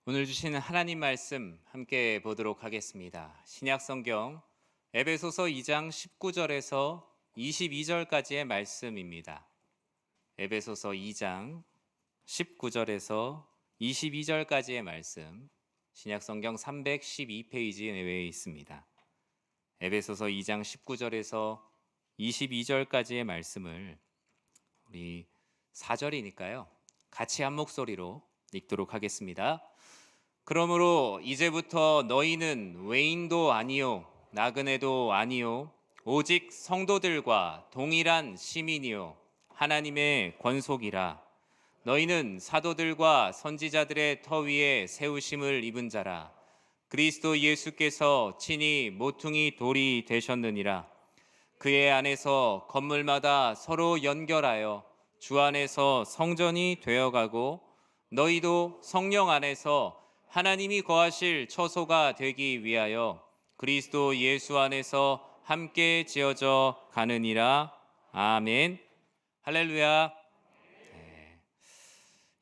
오늘 주시는 하나님 말씀 함께 보도록 하겠습니다. 신약 성경 에베소서 2장 19절에서 22절까지의 말씀입니다. 에베소서 2장 19절에서 22절까지의 말씀, 신약 성경 312페이지 내외에 있습니다. 에베소서 2장 19절에서 22절까지의 말씀을 우리 4절이니까요. 같이 한 목소리로 읽도록 하겠습니다. 그러므로 이제부터 너희는 외인도 아니요 나그네도 아니요 오직 성도들과 동일한 시민이요 하나님의 권속이라. 너희는 사도들과 선지자들의 터 위에 세우심을 입은 자라. 그리스도 예수께서 친히 모퉁이 돌이 되셨느니라. 그의 안에서 건물마다 서로 연결하여 주 안에서 성전이 되어가고 너희도 성령 안에서 하나님이 거하실 처소가 되기 위하여 그리스도 예수 안에서 함께 지어져 가느니라. 아멘. 할렐루야.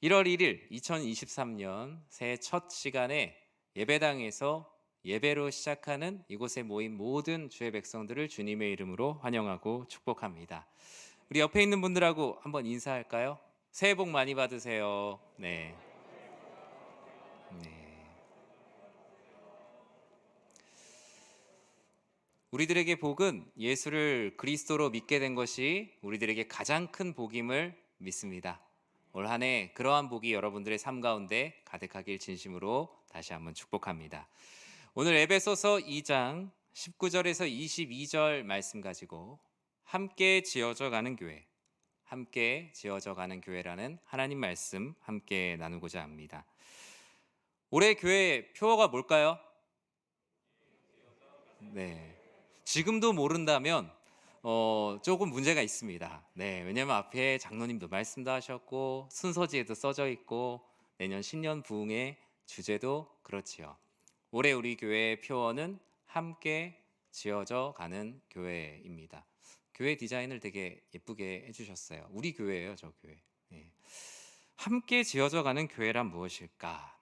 1월 1일 2023년 새해 첫 시간에 예배당에서 예배로 시작하는 이곳에 모인 모든 주의 백성들을 주님의 이름으로 환영하고 축복합니다. 우리 옆에 있는 분들하고 한번 인사할까요? 새해 복 많이 받으세요. 네. 우리들에게 복은 예수를 그리스도로 믿게 된 것이 우리들에게 가장 큰 복임을 믿습니다. 올 한 해 그러한 복이 여러분들의 삶 가운데 가득하길 진심으로 다시 한번 축복합니다. 오늘 에베소서 2장 19절에서 22절 말씀 가지고 함께 지어져 가는 교회, 함께 지어져 가는 교회라는 하나님 말씀 함께 나누고자 합니다. 올해 교회 표어가 뭘까요? 네. 지금도 모른다면 조금 문제가 있습니다. 네, 왜냐하면 앞에 장로님도 말씀도 하셨고 순서지에도 써져 있고 내년 신년 부흥의 주제도 그렇지요. 올해 우리 교회의 표어는 함께 지어져 가는 교회입니다. 교회 디자인을 되게 예쁘게 해주셨어요. 우리 교회예요, 저 교회. 네. 함께 지어져 가는 교회란 무엇일까?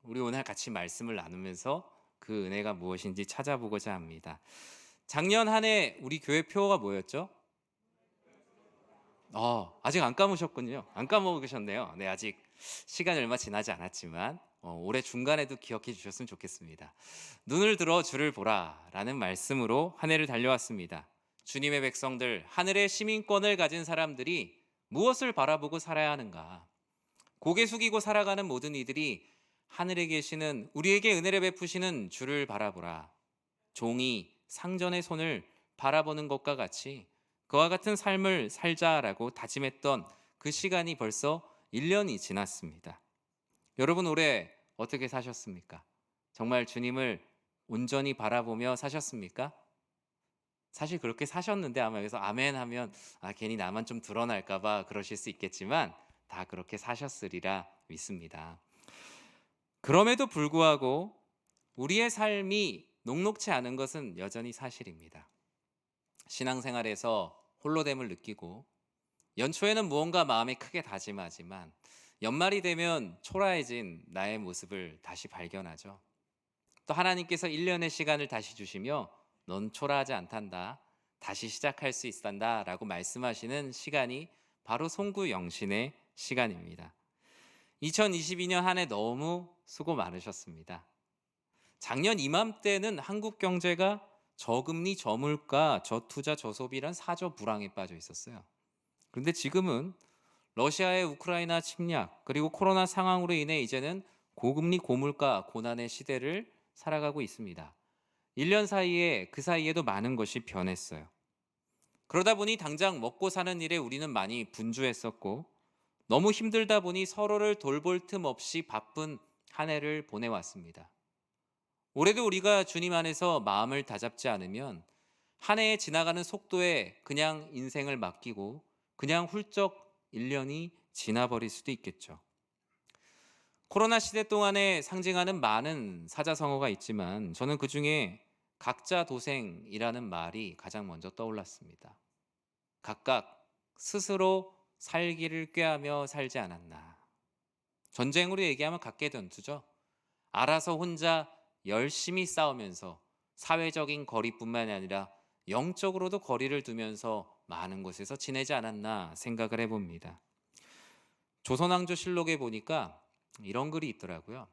우리 오늘 같이 말씀을 나누면서 그 은혜가 무엇인지 찾아보고자 합니다. 작년 한 해 우리 교회 표어가 뭐였죠? 아직 안 까무셨군요. 안 까먹으셨네요. 네, 아직 시간이 얼마 지나지 않았지만 올해 중간에도 기억해 주셨으면 좋겠습니다. 눈을 들어 주를 보라 라는 말씀으로 한 해를 달려왔습니다. 주님의 백성들, 하늘의 시민권을 가진 사람들이 무엇을 바라보고 살아야 하는가? 고개 숙이고 살아가는 모든 이들이 하늘에 계시는 우리에게 은혜를 베푸시는 주를 바라보라. 종이 상전의 손을 바라보는 것과 같이 그와 같은 삶을 살자라고 다짐했던 그 시간이 벌써 1년이 지났습니다. 여러분 올해 어떻게 사셨습니까? 정말 주님을 온전히 바라보며 사셨습니까? 사실 그렇게 사셨는데 아마 여기서 아멘 하면 괜히 나만 좀 드러날까 봐 그러실 수 있겠지만 다 그렇게 사셨으리라 믿습니다. 그럼에도 불구하고 우리의 삶이 녹록치 않은 것은 여전히 사실입니다. 신앙생활에서 홀로됨을 느끼고 연초에는 무언가 마음에 크게 다짐하지만 연말이 되면 초라해진 나의 모습을 다시 발견하죠. 또 하나님께서 1년의 시간을 다시 주시며 넌 초라하지 않단다, 다시 시작할 수 있단다 라고 말씀하시는 시간이 바로 송구영신의 시간입니다. 2022년 한 해 너무 수고 많으셨습니다. 작년 이맘때는 한국 경제가 저금리, 저물가, 저투자, 저소비란 사저 불황에 빠져 있었어요. 그런데 지금은 러시아의 우크라이나 침략 그리고 코로나 상황으로 인해 이제는 고금리, 고물가, 고난의 시대를 살아가고 있습니다. 1년 사이에 그 사이에도 많은 것이 변했어요. 그러다 보니 당장 먹고 사는 일에 우리는 많이 분주했었고 너무 힘들다 보니 서로를 돌볼 틈 없이 바쁜 한 해를 보내왔습니다. 올해도 우리가 주님 안에서 마음을 다잡지 않으면 한 해에 지나가는 속도에 그냥 인생을 맡기고 그냥 훌쩍 1년이 지나버릴 수도 있겠죠. 코로나 시대 동안에 상징하는 많은 사자성어가 있지만 저는 그중에 각자 도생이라는 말이 가장 먼저 떠올랐습니다. 각각 스스로 살기를 꾀하며 살지 않았나. 전쟁으로 얘기하면 각계전투죠. 알아서 혼자 열심히 싸우면서 사회적인 거리뿐만 아니라 영적으로도 거리를 두면서 많은 곳에서 지내지 않았나 생각을 해봅니다. 조선왕조실록에 보니까 이런 글이 있더라고요.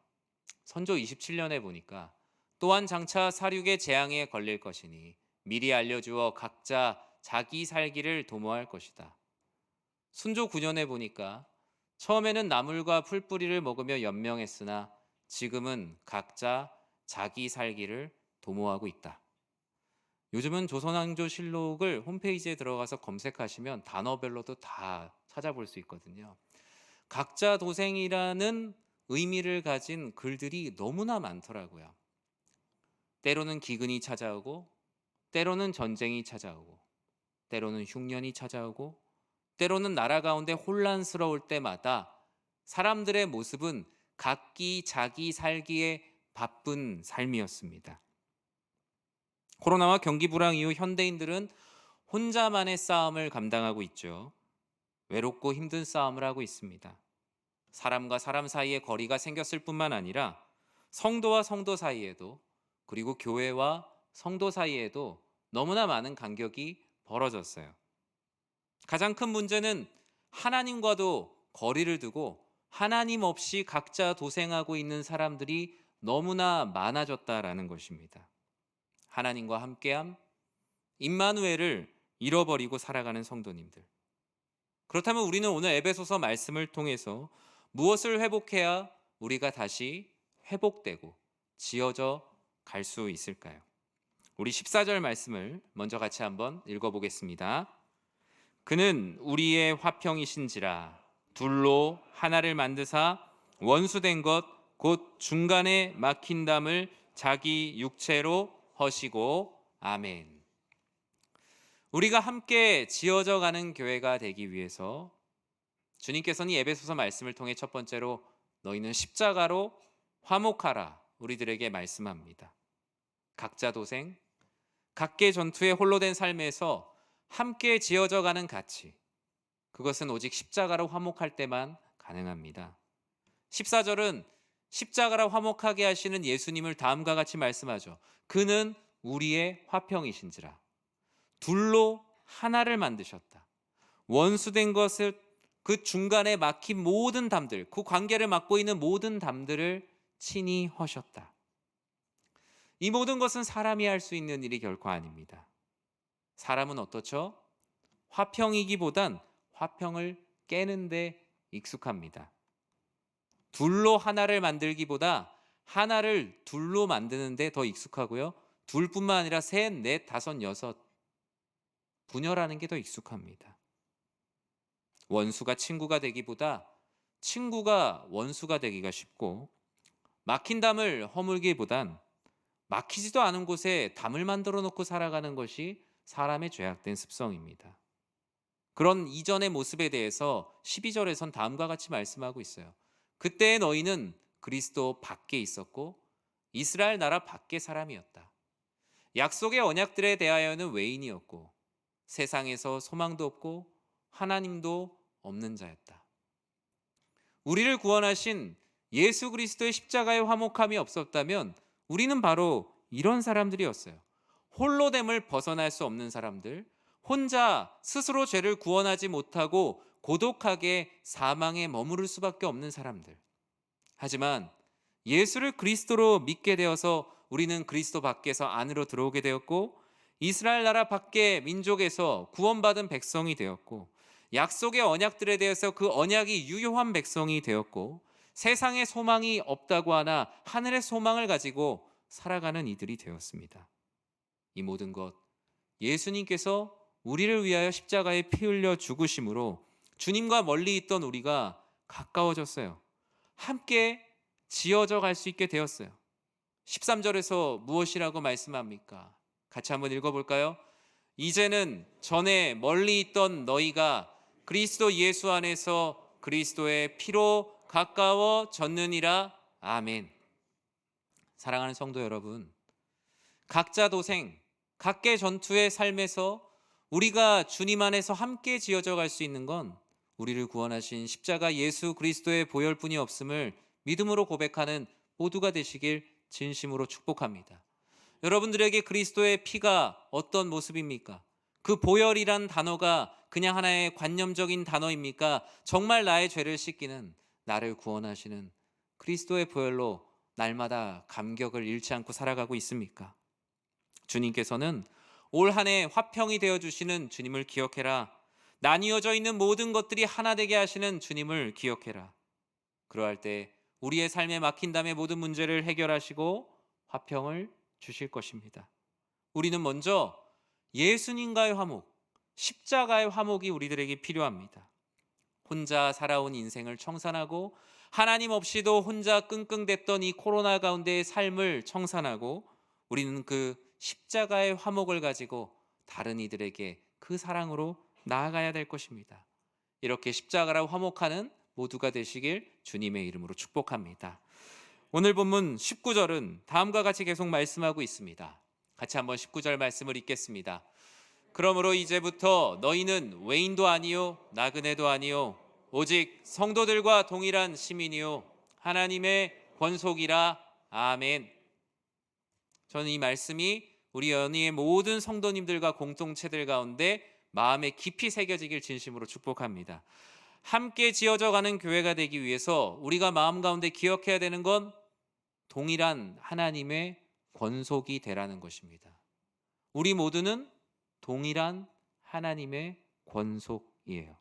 선조 27년에 보니까 또한 장차 사륙의 재앙에 걸릴 것이니 미리 알려주어 각자 자기 살기를 도모할 것이다. 순조 9년에 보니까 처음에는 나물과 풀뿌리를 먹으며 연명했으나 지금은 각자 자기 살기를 도모하고 있다. 요즘은 조선왕조실록을 홈페이지에 들어가서 검색하시면 단어별로도 다 찾아볼 수 있거든요. 각자 도생이라는 의미를 가진 글들이 너무나 많더라고요. 때로는 기근이 찾아오고, 때로는 전쟁이 찾아오고, 때로는 흉년이 찾아오고, 때로는 나라 가운데 혼란스러울 때마다 사람들의 모습은 각기 자기 살기에 바쁜 삶이었습니다. 코로나와 경기 불황 이후 현대인들은 혼자만의 싸움을 감당하고 있죠. 외롭고 힘든 싸움을 하고 있습니다. 사람과 사람 사이에 거리가 생겼을 뿐만 아니라 성도와 성도 사이에도, 그리고 교회와 성도 사이에도 너무나 많은 간격이 벌어졌어요. 가장 큰 문제는 하나님과도 거리를 두고 하나님 없이 각자 도생하고 있는 사람들이 너무나 많아졌다라는 것입니다. 하나님과 함께함, 임마누엘을 잃어버리고 살아가는 성도님들. 그렇다면 우리는 오늘 에베소서 말씀을 통해서 무엇을 회복해야 우리가 다시 회복되고 지어져 갈 수 있을까요? 우리 14절 말씀을 먼저 같이 한번 읽어보겠습니다. 그는 우리의 화평이신지라 둘로 하나를 만드사 원수된 것 곧 중간에 막힌 담을 자기 육체로 허시고. 아멘. 우리가 함께 지어져 가는 교회가 되기 위해서 주님께서는 이 에베소서 말씀을 통해 첫 번째로 너희는 십자가로 화목하라 우리들에게 말씀합니다. 각자 도생, 각계 전투에 홀로 된 삶에서 함께 지어져 가는 가치, 그것은 오직 십자가로 화목할 때만 가능합니다. 14절은 십자가로 화목하게 하시는 예수님을 다음과 같이 말씀하죠. 그는 우리의 화평이신지라 둘로 하나를 만드셨다. 원수된 것을, 그 중간에 막힌 모든 담들, 그 관계를 막고 있는 모든 담들을 친히 허셨다. 이 모든 것은 사람이 할 수 있는 일이 결코 아닙니다. 사람은 어떻죠? 화평이기보단 화평을 깨는데 익숙합니다. 둘로 하나를 만들기보다 하나를 둘로 만드는데 더 익숙하고요. 둘뿐만 아니라 셋, 넷, 다섯, 여섯 분열하는 게 더 익숙합니다. 원수가 친구가 되기보다 친구가 원수가 되기가 쉽고, 막힌 담을 허물기보단 막히지도 않은 곳에 담을 만들어 놓고 살아가는 것이 사람의 죄악된 습성입니다. 그런 이전의 모습에 대해서 12절에선 다음과 같이 말씀하고 있어요. 그때 너희는 그리스도 밖에 있었고 이스라엘 나라 밖의 사람이었다. 약속의 언약들에 대하여는 외인이었고 세상에서 소망도 없고 하나님도 없는 자였다. 우리를 구원하신 예수 그리스도의 십자가의 화목함이 없었다면 우리는 바로 이런 사람들이었어요. 홀로됨을 벗어날 수 없는 사람들, 혼자 스스로 죄를 구원하지 못하고 고독하게 사망에 머무를 수밖에 없는 사람들. 하지만 예수를 그리스도로 믿게 되어서 우리는 그리스도 밖에서 안으로 들어오게 되었고, 이스라엘 나라 밖의 민족에서 구원받은 백성이 되었고, 약속의 언약들에 대해서 그 언약이 유효한 백성이 되었고, 세상에 소망이 없다고 하나 하늘의 소망을 가지고 살아가는 이들이 되었습니다. 이 모든 것, 예수님께서 우리를 위하여 십자가에 피 흘려 죽으심으로 주님과 멀리 있던 우리가 가까워졌어요. 함께 지어져 갈 수 있게 되었어요. 13절에서 무엇이라고 말씀합니까? 같이 한번 읽어볼까요? 이제는 전에 멀리 있던 너희가 그리스도 예수 안에서 그리스도의 피로 가까워졌느니라. 아멘. 사랑하는 성도 여러분, 각자 도생, 각계 전투의 삶에서 우리가 주님 안에서 함께 지어져 갈 수 있는 건 우리를 구원하신 십자가 예수 그리스도의 보혈뿐이 없음을 믿음으로 고백하는 모두가 되시길 진심으로 축복합니다. 여러분들에게 그리스도의 피가 어떤 모습입니까? 그 보혈이란 단어가 그냥 하나의 관념적인 단어입니까? 정말 나의 죄를 씻기는, 나를 구원하시는 그리스도의 보혈로 날마다 감격을 잃지 않고 살아가고 있습니까? 주님께서는 올 한 해 화평이 되어주시는 주님을 기억해라. 나뉘어져 있는 모든 것들이 하나 되게 하시는 주님을 기억해라. 그러할 때 우리의 삶에 막힌담의 모든 문제를 해결하시고 화평을 주실 것입니다. 우리는 먼저 예수님과의 화목, 십자가의 화목이 우리들에게 필요합니다. 혼자 살아온 인생을 청산하고 하나님 없이도 혼자 끙끙댔던 이 코로나 가운데의 삶을 청산하고 우리는 그 십자가의 화목을 가지고 다른 이들에게 그 사랑으로 나아가야 될 것입니다. 이렇게 십자가로 화목하는 모두가 되시길 주님의 이름으로 축복합니다. 오늘 본문 19절은 다음과 같이 계속 말씀하고 있습니다. 같이 한번 19절 말씀을 읽겠습니다. 그러므로 이제부터 너희는 외인도 아니요 나그네도 아니요 오직 성도들과 동일한 시민이요 하나님의 권속이라. 아멘. 저는 이 말씀이 우리 연희의 모든 성도님들과 공동체들 가운데 마음에 깊이 새겨지길 진심으로 축복합니다. 함께 지어져 가는 교회가 되기 위해서 우리가 마음 가운데 기억해야 되는 건 동일한 하나님의 권속이 되라는 것입니다. 우리 모두는 동일한 하나님의 권속이에요.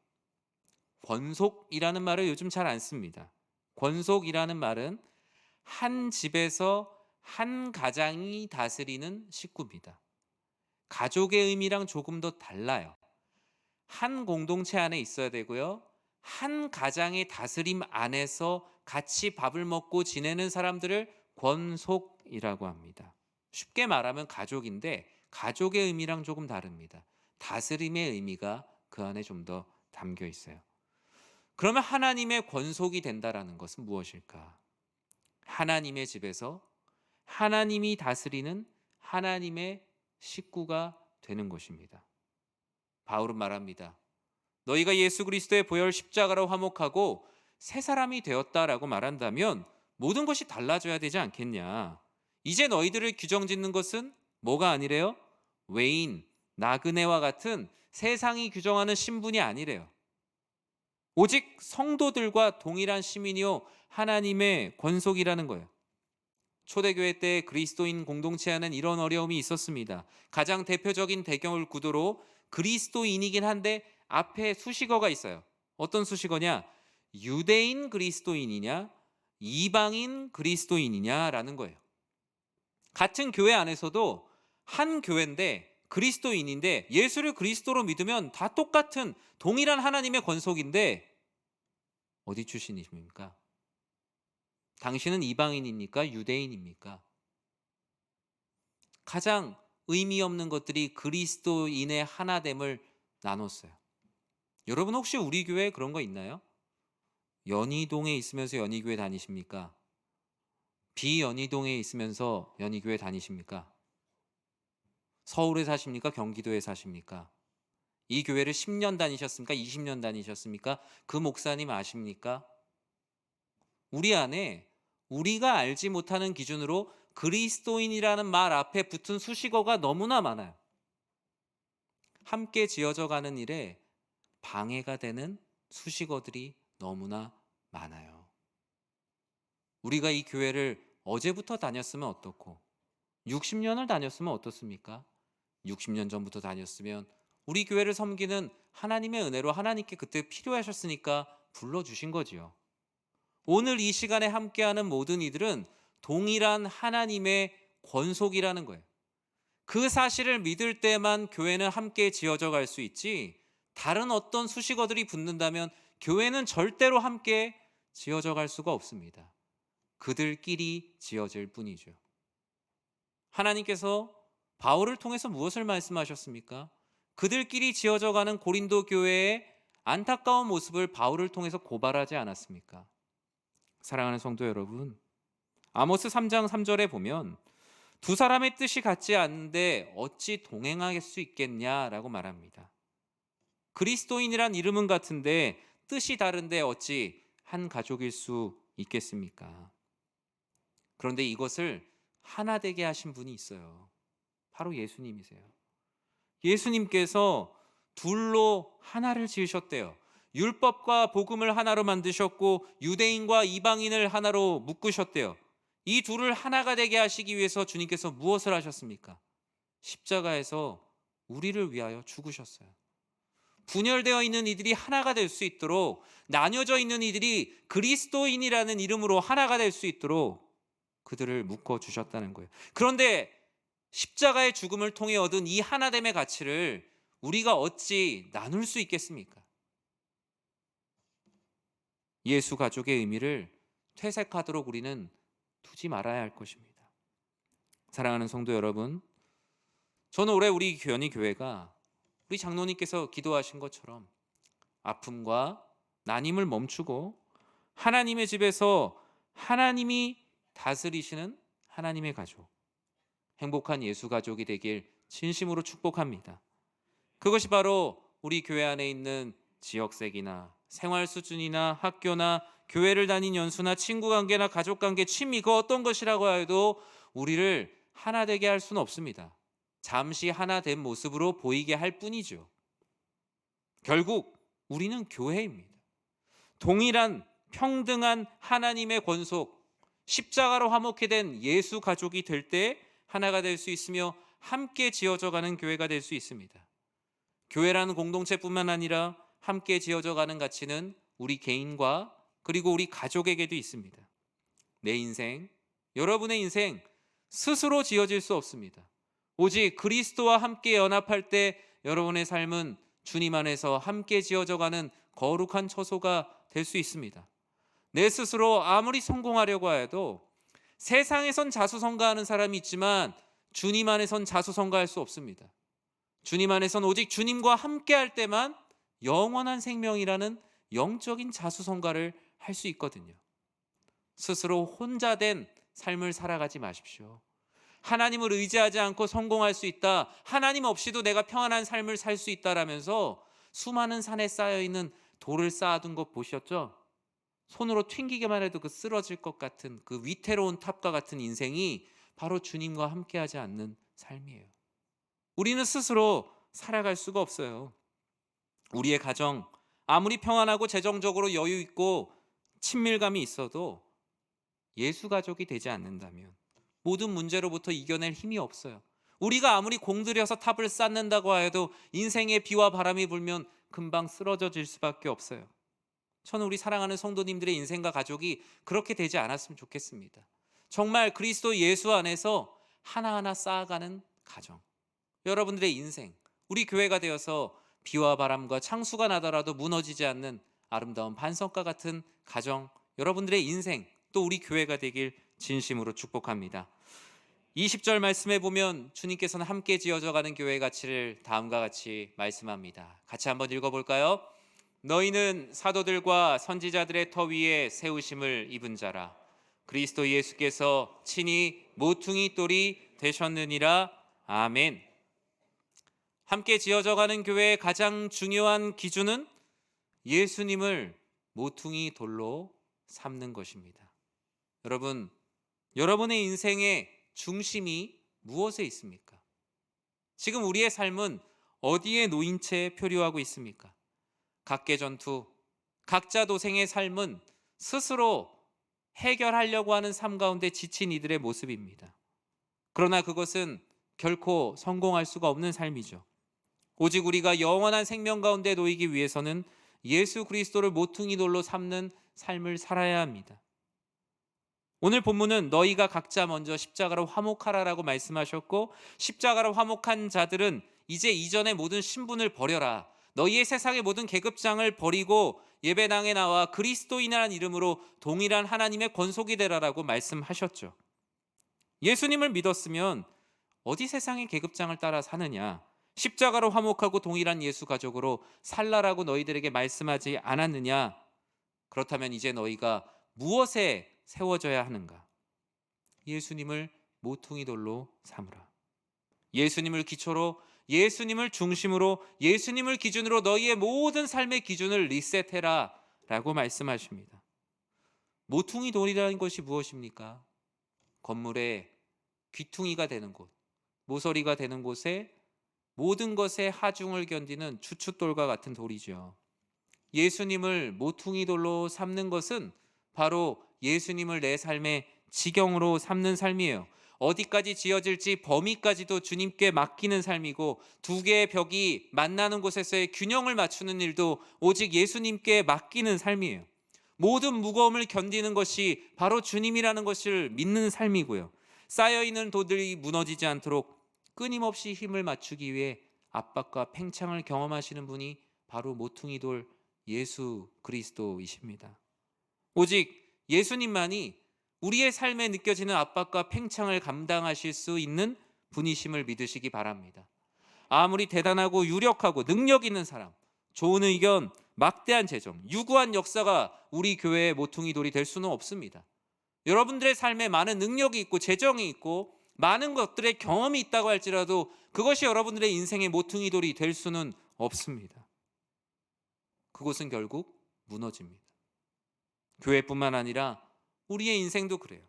권속이라는 말을 요즘 잘 안 씁니다. 권속이라는 말은 한 집에서 한 가장이 다스리는 식구입니다. 가족의 의미랑 조금 더 달라요. 한 공동체 안에 있어야 되고요. 한 가장의 다스림 안에서 같이 밥을 먹고 지내는 사람들을 권속이라고 합니다. 쉽게 말하면 가족인데 가족의 의미랑 조금 다릅니다. 다스림의 의미가 그 안에 좀 더 담겨 있어요. 그러면 하나님의 권속이 된다라는 것은 무엇일까? 하나님의 집에서 하나님이 다스리는 하나님의 식구가 되는 것입니다. 바울은 말합니다. 너희가 예수 그리스도의 보혈 십자가로 화목하고 새 사람이 되었다라고 말한다면 모든 것이 달라져야 되지 않겠냐? 이제 너희들을 규정짓는 것은 뭐가 아니래요? 외인, 나그네와 같은 세상이 규정하는 신분이 아니래요. 오직 성도들과 동일한 시민이요 하나님의 권속이라는 거예요. 초대교회 때 그리스도인 공동체 안에는 이런 어려움이 있었습니다. 가장 대표적인 배경을 구도로 그리스도인이긴 한데 앞에 수식어가 있어요. 어떤 수식어냐? 유대인 그리스도인이냐 이방인 그리스도인이냐라는 거예요. 같은 교회 안에서도 한 교회인데 그리스도인인데 예수를 그리스도로 믿으면 다 똑같은 동일한 하나님의 권속인데 어디 출신이십니까? 당신은 이방인입니까? 유대인입니까? 가장 의미 없는 것들이 그리스도인의 하나됨을 나눴어요. 여러분 혹시 우리 교회에 그런 거 있나요? 연희동에 있으면서 연희교회 다니십니까? 비연희동에 있으면서 연희교회 다니십니까? 서울에 사십니까? 경기도에 사십니까? 이 교회를 10년 다니셨습니까? 20년 다니셨습니까? 그 목사님 아십니까? 우리 안에 우리가 알지 못하는 기준으로 그리스도인이라는 말 앞에 붙은 수식어가 너무나 많아요. 함께 지어져 가는 일에 방해가 되는 수식어들이 너무나 많아요. 우리가 이 교회를 어제부터 다녔으면 어떻고 60년을 다녔으면 어떻습니까? 60년 전부터 다녔으면 우리 교회를 섬기는 하나님의 은혜로 하나님께 그때 필요하셨으니까 불러주신 거지요. 오늘 이 시간에 함께하는 모든 이들은 동일한 하나님의 권속이라는 거예요. 그 사실을 믿을 때만 교회는 함께 지어져 갈 수 있지 다른 어떤 수식어들이 붙는다면 교회는 절대로 함께 지어져 갈 수가 없습니다. 그들끼리 지어질 뿐이죠. 하나님께서 바울을 통해서 무엇을 말씀하셨습니까? 그들끼리 지어져 가는 고린도 교회의 안타까운 모습을 바울을 통해서 고발하지 않았습니까? 사랑하는 성도 여러분, 아모스 3장 3절에 보면 두 사람의 뜻이 같지 않은데 어찌 동행할 수 있겠냐라고 말합니다. 그리스도인이란 이름은 같은데 뜻이 다른데 어찌 한 가족일 수 있겠습니까? 그런데 이것을 하나 되게 하신 분이 있어요. 바로 예수님이세요. 예수님께서 둘로 하나를 지으셨대요. 율법과 복음을 하나로 만드셨고 유대인과 이방인을 하나로 묶으셨대요. 이 둘을 하나가 되게 하시기 위해서 주님께서 무엇을 하셨습니까? 십자가에서 우리를 위하여 죽으셨어요. 분열되어 있는 이들이 하나가 될 수 있도록, 나뉘어져 있는 이들이 그리스도인이라는 이름으로 하나가 될 수 있도록 그들을 묶어 주셨다는 거예요. 그런데 십자가의 죽음을 통해 얻은 이 하나됨의 가치를 우리가 어찌 나눌 수 있겠습니까? 예수 가족의 의미를 퇴색하도록 우리는 두지 말아야 할 것입니다. 사랑하는 성도 여러분, 저는 올해 우리 연희교회가 우리 장로님께서 기도하신 것처럼 아픔과 난임을 멈추고 하나님의 집에서 하나님이 다스리시는 하나님의 가족, 행복한 예수 가족이 되길 진심으로 축복합니다. 그것이 바로 우리 교회 안에 있는 지역색이나 생활 수준이나 학교나 교회를 다닌 연수나 친구 관계나 가족 관계, 취미, 그 어떤 것이라고 해도 우리를 하나 되게 할 수는 없습니다. 잠시 하나 된 모습으로 보이게 할 뿐이죠. 결국 우리는 교회입니다. 동일한 평등한 하나님의 권속, 십자가로 화목해 된 예수 가족이 될 때 하나가 될 수 있으며 함께 지어져가는 교회가 될 수 있습니다. 교회라는 공동체뿐만 아니라 함께 지어져가는 가치는 우리 개인과 그리고 우리 가족에게도 있습니다. 내 인생, 여러분의 인생 스스로 지어질 수 없습니다. 오직 그리스도와 함께 연합할 때 여러분의 삶은 주님 안에서 함께 지어져가는 거룩한 처소가 될 수 있습니다. 내 스스로 아무리 성공하려고 해도 세상에선 자수성가하는 사람이 있지만 주님 안에선 자수성가할 수 없습니다. 주님 안에선 오직 주님과 함께 할 때만 영원한 생명이라는 영적인 자수성가를 할 수 있거든요. 스스로 혼자 된 삶을 살아가지 마십시오. 하나님을 의지하지 않고 성공할 수 있다, 하나님 없이도 내가 평안한 삶을 살 수 있다라면서 수많은 산에 쌓여있는 돌을 쌓아둔 것 보셨죠? 손으로 튕기기만 해도 그 쓰러질 것 같은 그 위태로운 탑과 같은 인생이 바로 주님과 함께하지 않는 삶이에요. 우리는 스스로 살아갈 수가 없어요. 우리의 가정 아무리 평안하고 재정적으로 여유 있고 친밀감이 있어도 예수 가족이 되지 않는다면 모든 문제로부터 이겨낼 힘이 없어요. 우리가 아무리 공들여서 탑을 쌓는다고 해도 인생의 비와 바람이 불면 금방 쓰러져질 수밖에 없어요. 저는 우리 사랑하는 성도님들의 인생과 가족이 그렇게 되지 않았으면 좋겠습니다. 정말 그리스도 예수 안에서 하나하나 쌓아가는 가정, 여러분들의 인생, 우리 교회가 되어서 비와 바람과 창수가 나더라도 무너지지 않는 아름다운 반석과 같은 가정, 여러분들의 인생, 또 우리 교회가 되길 진심으로 축복합니다. 20절 말씀에 보면 주님께서는 함께 지어져가는 교회의 가치를 다음과 같이 말씀합니다. 같이 한번 읽어볼까요? 너희는 사도들과 선지자들의 터 위에 세우심을 입은 자라. 그리스도 예수께서 친히 모퉁이 돌이 되셨느니라. 아멘. 함께 지어져가는 교회의 가장 중요한 기준은 예수님을 모퉁이 돌로 삼는 것입니다. 여러분, 여러분의 인생의 중심이 무엇에 있습니까? 지금 우리의 삶은 어디에 놓인 채 표류하고 있습니까? 각계 전투, 각자 도생의 삶은 스스로 해결하려고 하는 삶 가운데 지친 이들의 모습입니다. 그러나 그것은 결코 성공할 수가 없는 삶이죠. 오직 우리가 영원한 생명 가운데 놓이기 위해서는 예수 그리스도를 모퉁이 돌로 삼는 삶을 살아야 합니다. 오늘 본문은 너희가 각자 먼저 십자가로 화목하라라고 말씀하셨고, 십자가로 화목한 자들은 이제 이전의 모든 신분을 버려라, 너희의 세상의 모든 계급장을 버리고 예배당에 나와 그리스도인이라는 이름으로 동일한 하나님의 권속이 되라라고 말씀하셨죠. 예수님을 믿었으면 어디 세상의 계급장을 따라 사느냐, 십자가로 화목하고 동일한 예수 가족으로 살라라고 너희들에게 말씀하지 않았느냐? 그렇다면 이제 너희가 무엇에 세워져야 하는가? 예수님을 모퉁이 돌로 삼으라. 예수님을 기초로, 예수님을 중심으로, 예수님을 기준으로 너희의 모든 삶의 기준을 리셋해라 라고 말씀하십니다. 모퉁이 돌이라는 것이 무엇입니까? 건물의 귀퉁이가 되는 곳, 모서리가 되는 곳에 모든 것의 하중을 견디는 주춧돌과 같은 돌이죠. 예수님을 모퉁이 돌로 삼는 것은 바로 예수님을 내 삶의 지경으로 삼는 삶이에요. 어디까지 지어질지 범위까지도 주님께 맡기는 삶이고, 두 개의 벽이 만나는 곳에서의 균형을 맞추는 일도 오직 예수님께 맡기는 삶이에요. 모든 무거움을 견디는 것이 바로 주님이라는 것을 믿는 삶이고요. 쌓여있는 돌들이 무너지지 않도록 끊임없이 힘을 맞추기 위해 압박과 팽창을 경험하시는 분이 바로 모퉁이 돌 예수 그리스도이십니다. 오직 예수님만이 우리의 삶에 느껴지는 압박과 팽창을 감당하실 수 있는 분이심을 믿으시기 바랍니다. 아무리 대단하고 유력하고 능력 있는 사람, 좋은 의견, 막대한 재정, 유구한 역사가 우리 교회의 모퉁이 돌이 될 수는 없습니다. 여러분들의 삶에 많은 능력이 있고 재정이 있고 많은 것들의 경험이 있다고 할지라도 그것이 여러분들의 인생의 모퉁이 돌이 될 수는 없습니다. 그곳은 결국 무너집니다. 교회뿐만 아니라 우리의 인생도 그래요.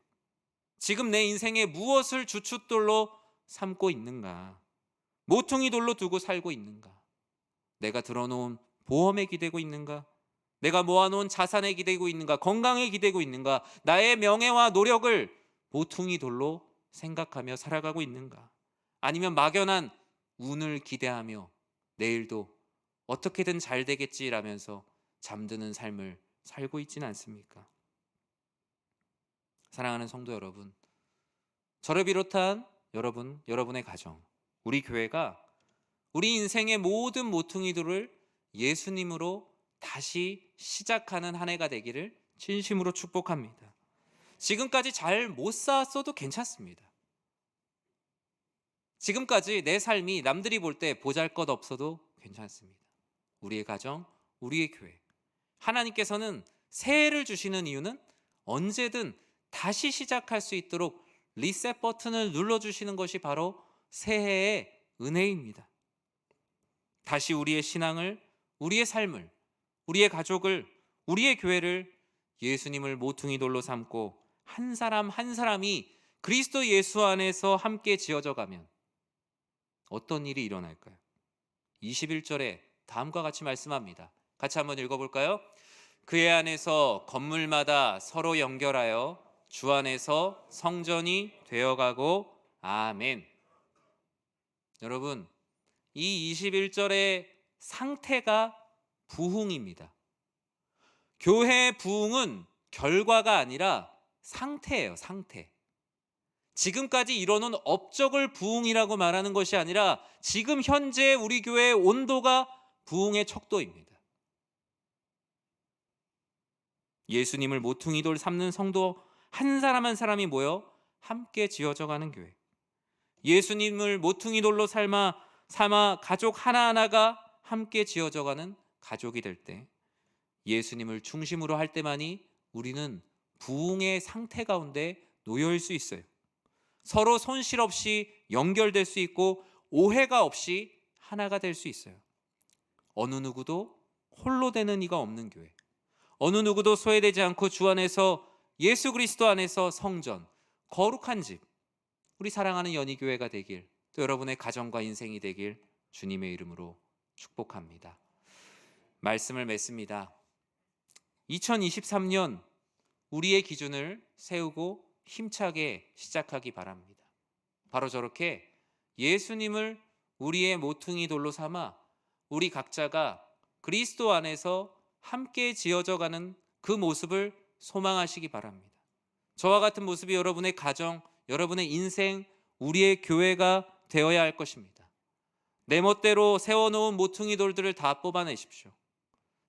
지금 내 인생에 무엇을 주춧돌로 삼고 있는가? 모퉁이 돌로 두고 살고 있는가? 내가 들어놓은 보험에 기대고 있는가? 내가 모아놓은 자산에 기대고 있는가? 건강에 기대고 있는가? 나의 명예와 노력을 모퉁이 돌로 생각하며 살아가고 있는가? 아니면 막연한 운을 기대하며 내일도 어떻게든 잘 되겠지라면서 잠드는 삶을 살고 있지는 않습니까? 사랑하는 성도 여러분, 저를 비롯한 여러분, 여러분의 가정, 우리 교회가 우리 인생의 모든 모퉁이들을 예수님으로 다시 시작하는 한 해가 되기를 진심으로 축복합니다. 지금까지 잘 못 쌓았어도 괜찮습니다. 지금까지 내 삶이 남들이 볼 때 보잘것없어도 괜찮습니다. 우리의 가정, 우리의 교회, 하나님께서는 새해를 주시는 이유는 언제든 다시 시작할 수 있도록 리셋 버튼을 눌러주시는 것이 바로 새해의 은혜입니다. 다시 우리의 신앙을, 우리의 삶을, 우리의 가족을, 우리의 교회를 예수님을 모퉁이 돌로 삼고 한 사람 한 사람이 그리스도 예수 안에서 함께 지어져 가면 어떤 일이 일어날까요? 21절에 다음과 같이 말씀합니다. 같이 한번 읽어볼까요? 그의 안에서 건물마다 서로 연결하여 주 안에서 성전이 되어가고 아멘. 여러분, 이 21절의 상태가 부흥입니다. 교회의 부흥은 결과가 아니라 상태예요, 상태. 지금까지 이뤄놓은 업적을 부흥이라고 말하는 것이 아니라 지금 현재 우리 교회의 온도가 부흥의 척도입니다. 예수님을 모퉁이 돌 삼는 성도 한 사람 한 사람이 모여 함께 지어져 가는 교회. 예수님을 모퉁이 돌로 삼아 가족 하나하나가 함께 지어져 가는 가족이 될 때, 예수님을 중심으로 할 때만이 우리는 부흥의 상태 가운데 놓여일 수 있어요. 서로 손실 없이 연결될 수 있고 오해가 없이 하나가 될 수 있어요. 어느 누구도 홀로 되는 이가 없는 교회, 어느 누구도 소외되지 않고 주 안에서 예수 그리스도 안에서 성전, 거룩한 집, 우리 사랑하는 연희교회가 되길, 또 여러분의 가정과 인생이 되길 주님의 이름으로 축복합니다. 말씀을 맺습니다. 2023년 우리의 기준을 세우고 힘차게 시작하기 바랍니다. 바로 저렇게 예수님을 우리의 모퉁이 돌로 삼아 우리 각자가 그리스도 안에서 함께 지어져가는 그 모습을 소망하시기 바랍니다. 저와 같은 모습이 여러분의 가정, 여러분의 인생, 우리의 교회가 되어야 할 것입니다. 내 멋대로 세워놓은 모퉁이 돌들을 다 뽑아내십시오.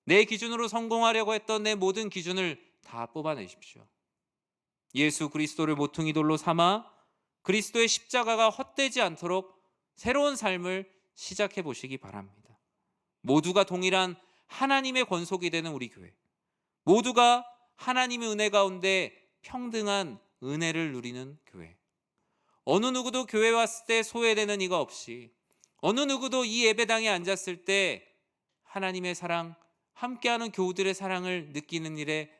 내 기준으로 성공하려고 했던 내 모든 기준을 다 뽑아내십시오. 예수 그리스도를 모퉁이 돌로 삼아 그리스도의 십자가가 헛되지 않도록 새로운 삶을 시작해 보시기 바랍니다. 모두가 동일한 하나님의 권속이 되는 우리 교회, 모두가 하나님의 은혜 가운데 평등한 은혜를 누리는 교회, 어느 누구도 교회 왔을 때 소외되는 이가 없이, 어느 누구도 이 예배당에 앉았을 때 하나님의 사랑, 함께하는 교우들의 사랑을 느끼는 일에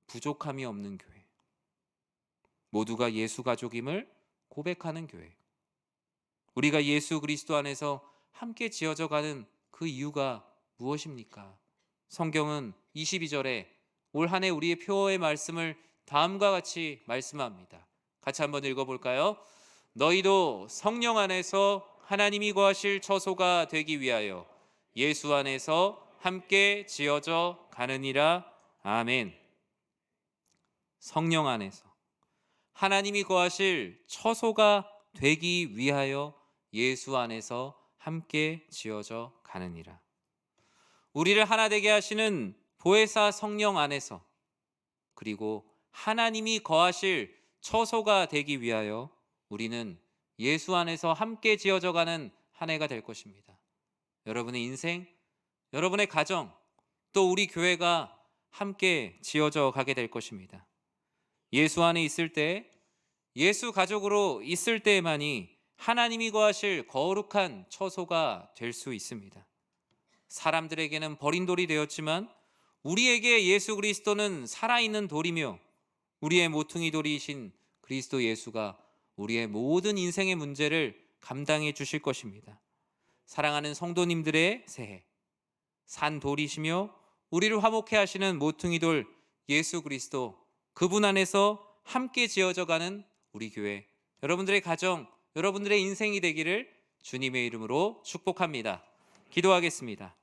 부족함이 없는 교회, 모두가 예수 가족임을 고백하는 교회. 우리가 예수 그리스도 안에서 함께 지어져 가는 그 이유가 무엇입니까? 성경은 22절에 올 한 해 우리의 표어의 말씀을 다음과 같이 말씀합니다. 같이 한번 읽어볼까요? 너희도 성령 안에서 하나님이 거하실 처소가 되기 위하여 예수 안에서 함께 지어져 가느니라. 아멘. 성령 안에서 하나님이 거하실 처소가 되기 위하여 예수 안에서 함께 지어져 가느니라. 우리를 하나 되게 하시는 보혜사 성령 안에서, 그리고 하나님이 거하실 처소가 되기 위하여 우리는 예수 안에서 함께 지어져 가는 한 해가 될 것입니다. 여러분의 인생, 여러분의 가정, 또 우리 교회가 함께 지어져 가게 될 것입니다. 예수 안에 있을 때, 예수 가족으로 있을 때에만이 하나님이 거하실 거룩한 처소가 될 수 있습니다. 사람들에게는 버린 돌이 되었지만 우리에게 예수 그리스도는 살아있는 돌이며 우리의 모퉁이 돌이신 그리스도 예수가 우리의 모든 인생의 문제를 감당해 주실 것입니다. 사랑하는 성도님들의 새해, 산 돌이시며 우리를 화목해 하시는 모퉁이 돌 예수 그리스도, 그분 안에서 함께 지어져 가는 우리 교회, 여러분들의 가정, 여러분들의 인생이 되기를 주님의 이름으로 축복합니다. 기도하겠습니다.